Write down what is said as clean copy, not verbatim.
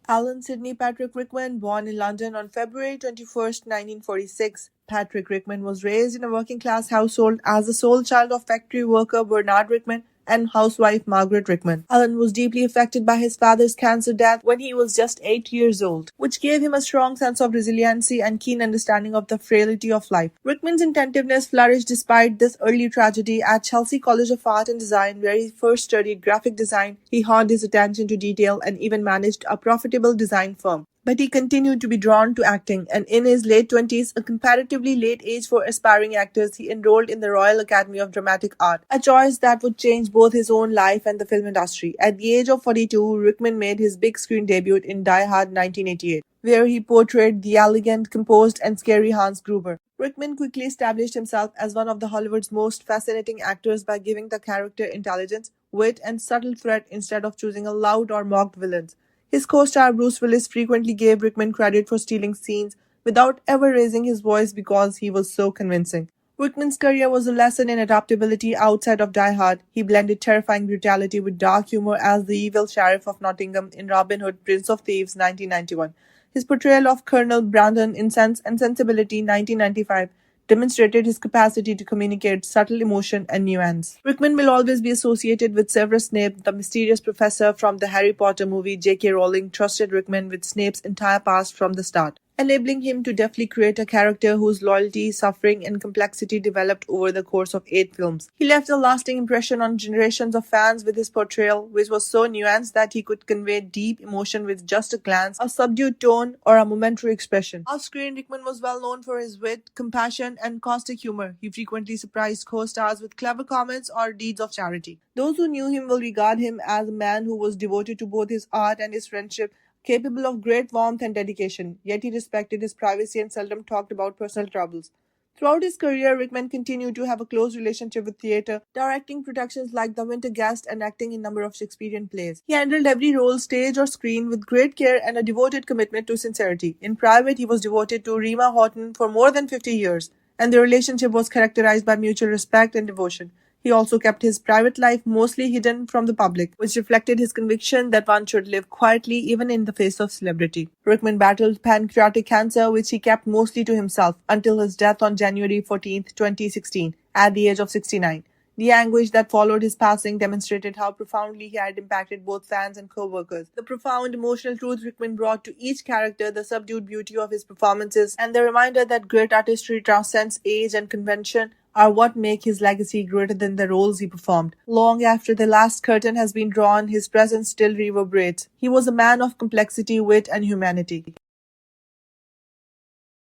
Alan Sidney Patrick Rickman, born in London on February 21, 1946. Patrick Rickman was raised in a working-class household as the sole child of factory worker Bernard Rickman and housewife Margaret Rickman. Alan was deeply affected by his father's cancer death when he was just 8 years old, which gave him a strong sense of resiliency and keen understanding of the frailty of life. Rickman's inventiveness flourished despite this early tragedy. At Chelsea College of Art and Design, where he first studied graphic design, he honed his attention to detail and even managed a profitable design firm. But he continued to be drawn to acting, and in his late 20s, a comparatively late age for aspiring actors, he enrolled in the Royal Academy of Dramatic Art, a choice that would change both his own life and the film industry. At the age of 42, Rickman made his big screen debut in Die Hard 1988, where he portrayed the elegant, composed, and scary Hans Gruber. Rickman quickly established himself as one of the Hollywood's most fascinating actors by giving the character intelligence, wit, and subtle threat instead of choosing a loud or mocked villains. His co-star Bruce Willis frequently gave Rickman credit for stealing scenes without ever raising his voice because he was so convincing. Rickman's career was a lesson in adaptability outside of Die Hard. He blended terrifying brutality with dark humor as the evil sheriff of Nottingham in Robin Hood, Prince of Thieves, 1991. His portrayal of Colonel Brandon in Sense and Sensibility, 1995, demonstrated his capacity to communicate subtle emotion and nuance. Rickman will always be associated with Severus Snape, the mysterious professor from the Harry Potter movie. J.K. Rowling trusted Rickman with Snape's entire past from the start, enabling him to deftly create a character whose loyalty, suffering, and complexity developed over the course of 8 films. He left a lasting impression on generations of fans with his portrayal, which was so nuanced that he could convey deep emotion with just a glance, a subdued tone, or a momentary expression. Off-screen, Rickman was well known for his wit, compassion, and caustic humor. He frequently surprised co-stars with clever comments or deeds of charity. Those who knew him will regard him as a man who was devoted to both his art and his friendship, capable of great warmth and dedication, yet he respected his privacy and seldom talked about personal troubles. Throughout his career, Rickman continued to have a close relationship with theatre, directing productions like The Winter Guest and acting in a number of Shakespearean plays. He handled every role, stage or screen, with great care and a devoted commitment to sincerity. In private, he was devoted to Rima Houghton for more than 50 years, and their relationship was characterized by mutual respect and devotion. He also kept his private life mostly hidden from the public, which reflected his conviction that one should live quietly even in the face of celebrity. Rickman battled pancreatic cancer, which he kept mostly to himself, until his death on January 14, 2016, at the age of 69. The anguish that followed his passing demonstrated how profoundly he had impacted both fans and co-workers. The profound emotional truth Rickman brought to each character, the subdued beauty of his performances, and the reminder that great artistry transcends age and convention are what make his legacy greater than the roles he performed. Long after the last curtain has been drawn, his presence still reverberates. He was a man of complexity, wit, and humanity.